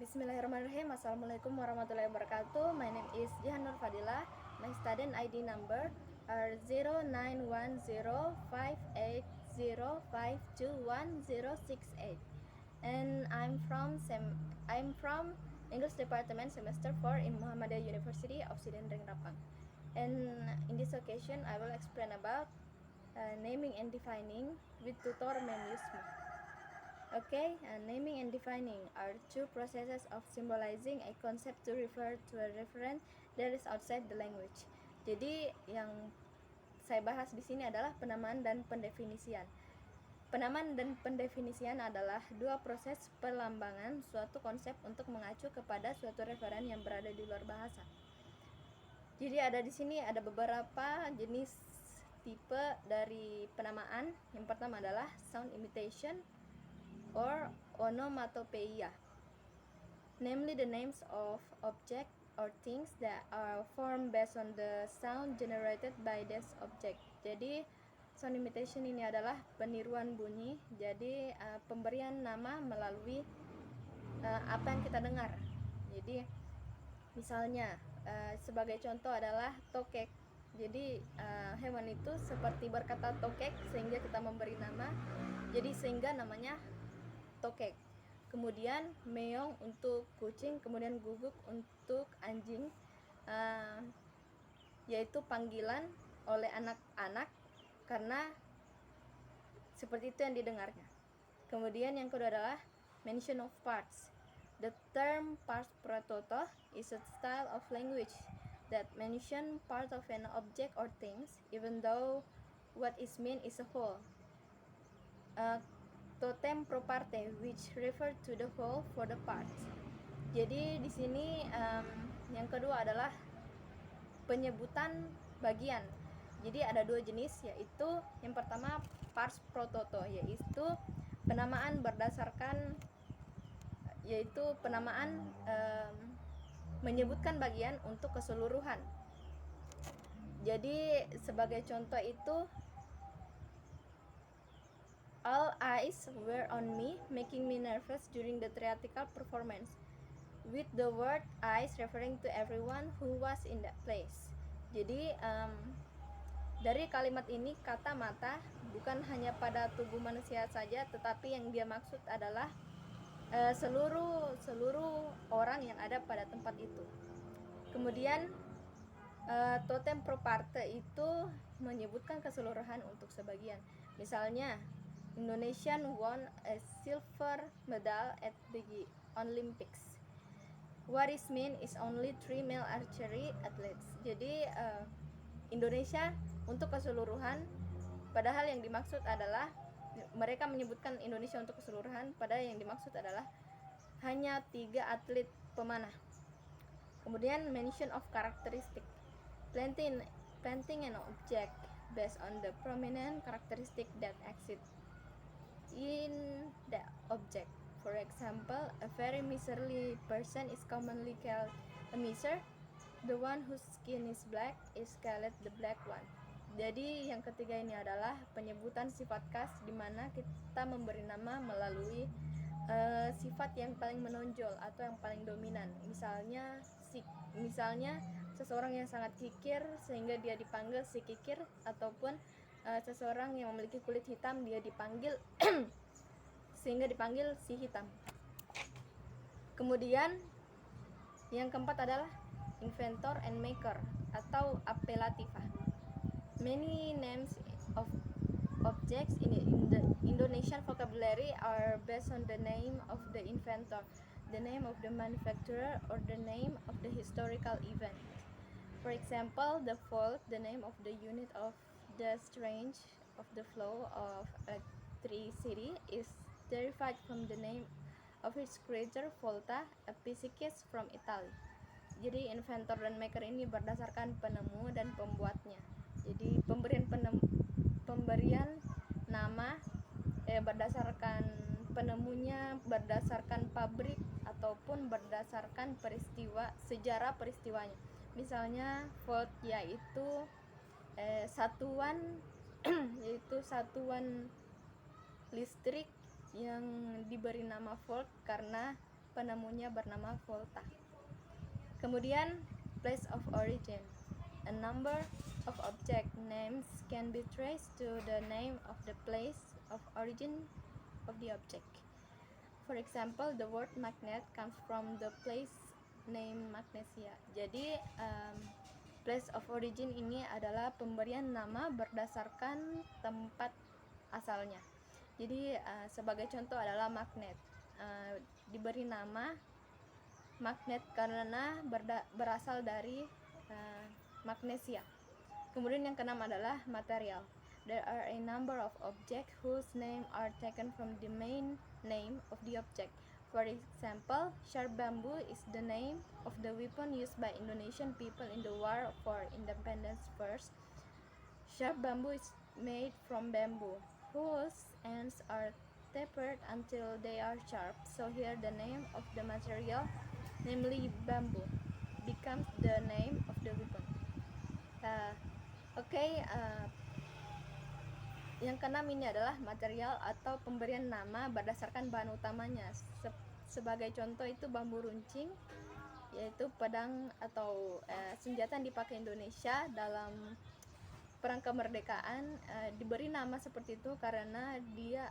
Bismillahirrahmanirrahim. Assalamualaikum warahmatullahi wabarakatuh. My name is Jihan Nur Fadila. My student ID number are 09105805210068, and I'm from English Department semester 4 in Muhammadiyah University of Sidendring Rapang. And in this occasion I will explain about naming and defining with tutor Memusmu. Okay, naming and defining are two processes of symbolizing a concept to refer to a referent that is outside the language. Jadi yang saya bahas di sini adalah penamaan dan pendefinisian. Penamaan dan pendefinisian adalah dua proses pelambangan suatu konsep untuk mengacu kepada suatu referen yang berada di luar bahasa. Jadi di sini ada beberapa jenis tipe dari penamaan. Yang pertama adalah sound imitation or onomatopoeia, namely the names of object or things that are formed based on the sound generated by this object. Jadi sound imitation ini adalah peniruan bunyi. Jadi pemberian nama melalui apa yang kita dengar. Jadi misalnya sebagai contoh adalah tokek. Jadi hewan itu seperti berkata tokek sehingga kita memberi nama. Jadi sehingga namanya tokek. Kemudian meong untuk kucing, kemudian guguk untuk anjing, yaitu panggilan oleh anak-anak karena seperti itu yang didengarnya. Kemudian yang kedua adalah mention of parts. The term parts pro toto is a style of language that mention part of an object or things even though what is meant is a whole. Totem pro parte, which refer to the whole for the parts. Jadi di sini yang kedua adalah penyebutan bagian. Jadi ada dua jenis, yaitu yang pertama pars pro toto, yaitu penamaan berdasarkan menyebutkan bagian untuk keseluruhan. Jadi sebagai contoh itu, all eyes were on me, making me nervous during the theatrical performance, with the word eyes referring to everyone who was in that place. Jadi dari kalimat ini kata mata bukan hanya pada tubuh manusia saja, tetapi yang dia maksud adalah seluruh orang yang ada pada tempat itu. Kemudian totem pro parte itu menyebutkan keseluruhan untuk sebagian. Misalnya Indonesian won a silver medal at the Olympics. What is mean is only 3 male archery athletes. Jadi Indonesia untuk keseluruhan, padahal yang dimaksud adalah mereka menyebutkan Indonesia untuk keseluruhan, padahal yang dimaksud adalah hanya 3 atlet pemanah. Kemudian mention of characteristic. Planting an object based on the prominent characteristic that exist in the object. For example, a very miserly person is commonly called a miser. The one whose skin is black is called the black one. Jadi yang ketiga ini adalah penyebutan sifat khas, di mana kita memberi nama melalui sifat yang paling menonjol atau yang paling dominan. Misalnya seseorang yang sangat kikir sehingga dia dipanggil si kikir, ataupun seseorang yang memiliki kulit hitam dia dipanggil sehingga dipanggil si hitam. Kemudian yang keempat adalah inventor and maker atau apelativa. Many names of objects in the Indonesian vocabulary are based on the name of the inventor, the name of the manufacturer, or the name of the historical event. For example, the volt, the name of the unit of the strength of the flow of electricity, is derived from the name of its creator, Volta, a physicist from Italy. Jadi inventor dan maker ini berdasarkan penemu dan pembuatnya. Jadi pemberian nama berdasarkan penemunya, berdasarkan pabrik, ataupun berdasarkan sejarah peristiwanya. Misalnya volt yaitu satuan listrik yang diberi nama volt karena penemunya bernama Volta. Kemudian place of origin. A number of object names can be traced to the name of the place of origin of the object. For example, the word magnet comes from the place name Magnesia. Jadi place of origin ini adalah pemberian nama berdasarkan tempat asalnya. Jadi sebagai contoh adalah magnet. Diberi nama magnet karena berasal dari Magnesia. Kemudian yang keenam adalah material. There are a number of objects whose name are taken from the main name of the object. For example, sharp bamboo is the name of the weapon used by Indonesian people in the war for independence first. Sharp bamboo is made from bamboo, whose ends are tapered until they are sharp. So here the name of the material, namely bamboo, becomes the name of the weapon. Yang keenam ini adalah material atau pemberian nama berdasarkan bahan utamanya. Sebagai contoh itu bambu runcing, yaitu pedang atau senjata yang dipakai Indonesia dalam perang kemerdekaan. Diberi nama seperti itu karena dia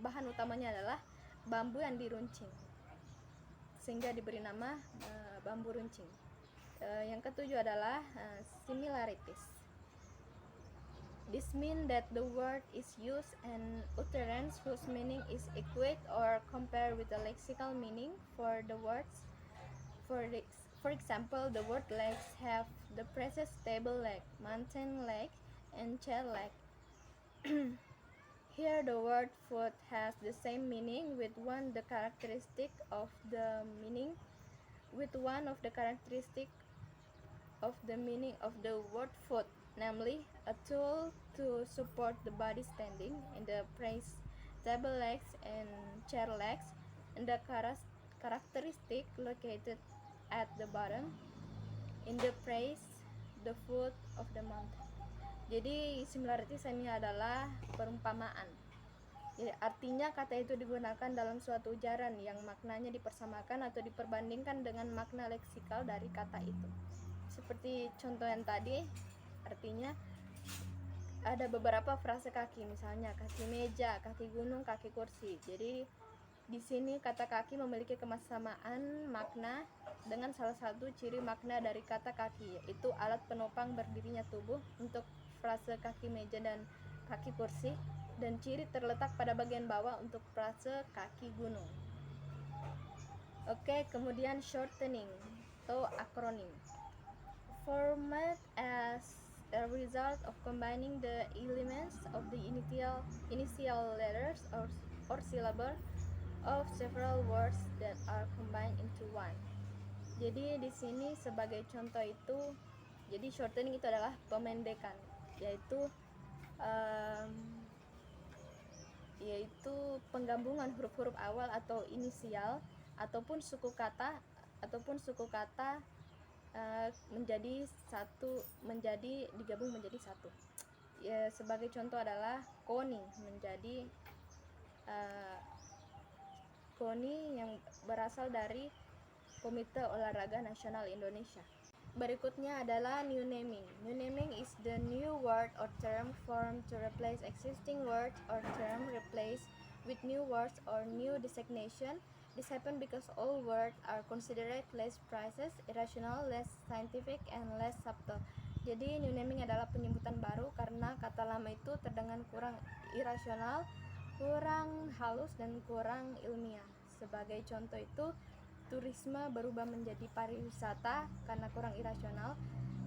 bahan utamanya adalah bambu yang diruncing, sehingga diberi nama bambu runcing. Yang ketujuh adalah similarities. This means that the word is used an utterance whose meaning is equate or compared with the lexical meaning for the words. For example, the word legs have the phrases table leg, mountain leg, and chair leg. Here the word foot has the same meaning with one of the characteristic of the meaning of the word foot, namely a tool to support the body standing, in the phrase table legs and chair legs, and the characteristic located at the bottom, in the phrase the foot of the mountain. Jadi similarities ini adalah perumpamaan. Jadi artinya kata itu digunakan dalam suatu ujaran yang maknanya dipersamakan atau diperbandingkan dengan makna leksikal dari kata itu. Seperti contoh yang tadi, artinya ada beberapa frase kaki, misalnya kaki meja, kaki gunung, kaki kursi. Jadi di sini kata kaki memiliki kesamaan makna dengan salah satu ciri makna dari kata kaki, yaitu alat penopang berdirinya tubuh untuk frase kaki meja dan kaki kursi, dan ciri terletak pada bagian bawah untuk frase kaki gunung. Kemudian shortening atau akronim. Formed as a result of combining the elements of the initial letters or syllable of several words that are combined into one. Jadi di sini sebagai contoh itu, jadi shortening itu adalah pemendekan, yaitu penggabungan huruf-huruf awal atau inisial ataupun suku kata digabung menjadi satu. Sebagai contoh adalah KONI menjadi KONI yang berasal dari Komite Olahraga Nasional Indonesia. Berikutnya adalah new naming. New naming is the new word or term formed to replace existing words or term replaced with new words or new designation. This happens because all words are considered less precise, irrational, less scientific, and less subtle. Jadi new naming adalah penyebutan baru karena kata lama itu terdengar kurang irasional, kurang halus, dan kurang ilmiah. Sebagai contoh itu, turisme berubah menjadi pariwisata karena kurang irasional,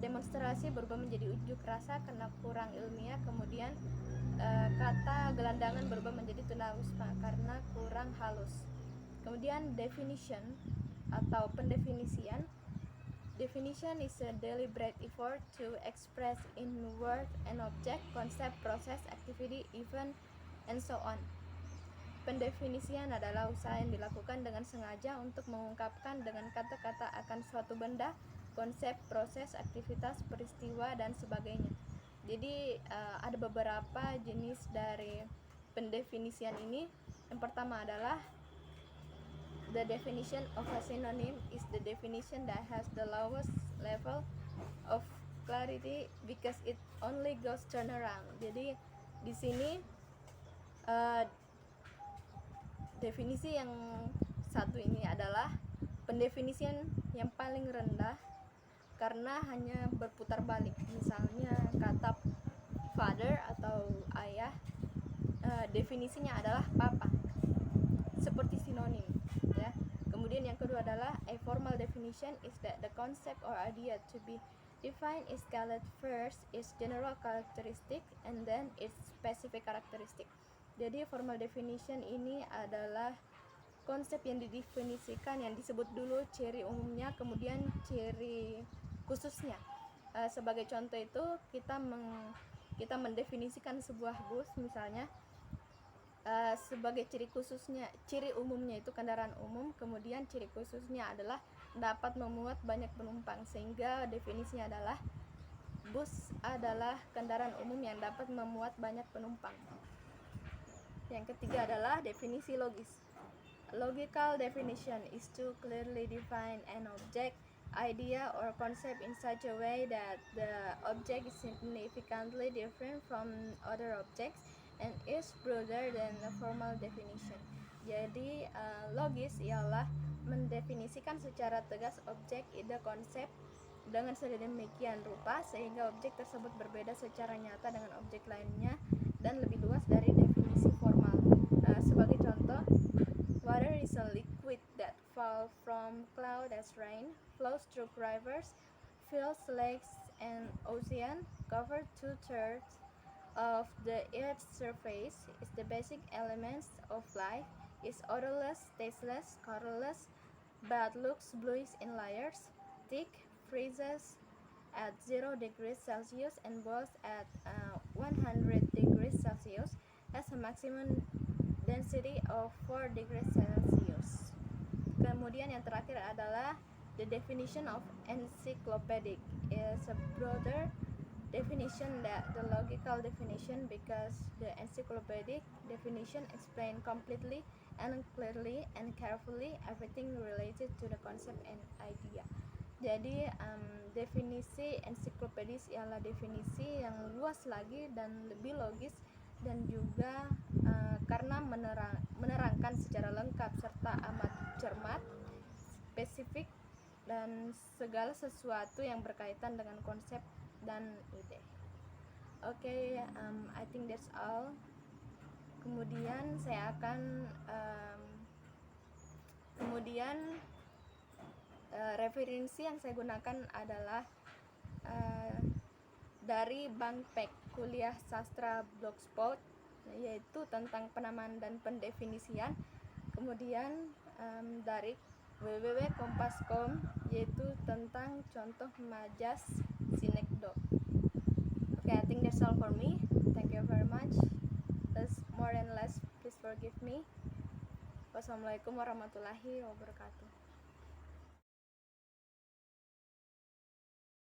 demonstrasi berubah menjadi unjuk rasa karena kurang ilmiah, kemudian kata gelandangan berubah menjadi tunawisma karena kurang halus. Kemudian definition atau pendefinisian. Definition is a deliberate effort to express in word an object, concept, process, activity, event, and so on. Pendefinisian adalah usaha yang dilakukan dengan sengaja untuk mengungkapkan dengan kata-kata akan suatu benda, konsep, proses, aktivitas, peristiwa, dan sebagainya. Jadi ada beberapa jenis dari pendefinisian ini. Yang pertama adalah the definition of a synonym is the definition that has the lowest level of clarity because it only goes turn around. Jadi di sini definisi yang satu ini adalah pendefinisian yang paling rendah karena hanya berputar balik. Misalnya kata father atau ayah, definisinya adalah papa, seperti sinonim ya. Kemudian yang kedua adalah a formal definition is that the concept or idea to be defined is called first its general characteristic and then its specific characteristic. Jadi formal definition ini adalah konsep yang didefinisikan, yang disebut dulu ciri umumnya, kemudian ciri khususnya. Sebagai contoh itu kita mendefinisikan sebuah bus misalnya, sebagai ciri khususnya, ciri umumnya itu kendaraan umum, kemudian ciri khususnya adalah dapat memuat banyak penumpang, sehingga definisinya adalah bus adalah kendaraan umum yang dapat memuat banyak penumpang. Yang ketiga adalah definisi logis. Logical definition is to clearly define an object, idea, or concept in such a way that the object is significantly different from other objects and is broader than the formal definition. Jadi logis ialah mendefinisikan secara tegas objek, ide, konsep dengan sedemikian rupa sehingga objek tersebut berbeda secara nyata dengan objek lainnya dan lebih luas dari definisi formal. Sebagai contoh, water is a liquid that falls from cloud as rain, flows through rivers, fills lakes and ocean, covers 2/3 of the Earth's surface, is the basic elements of life, is odorless, tasteless, colorless, but looks bluish in layers, thick, freezes at 0 degrees Celsius and boils at 100 degrees Celsius, has a maximum density of 4 degrees Celsius. Kemudian yang terakhir adalah the definition of encyclopedic is a broader definition than the logical definition because the encyclopedic definition explains completely and clearly and carefully everything related to the concept and idea. Jadi definisi ensiklopedis ialah definisi yang luas lagi dan lebih logis dan juga karena menerangkan secara lengkap serta amat cermat, spesifik dan segala sesuatu yang berkaitan dengan konsep dan ide. Oke, I think that's all. Kemudian saya akan referensi yang saya gunakan adalah dari Bangpek Kuliah Sastra Blogspot, yaitu tentang penamaan dan pendefinisian. Kemudian dari www.kompas.com, yaitu tentang contoh majas sinekdo. Okay, I think that's all for me. Thank you very much. That's more and less, please forgive me. Wassalamualaikum warahmatullahi wabarakatuh.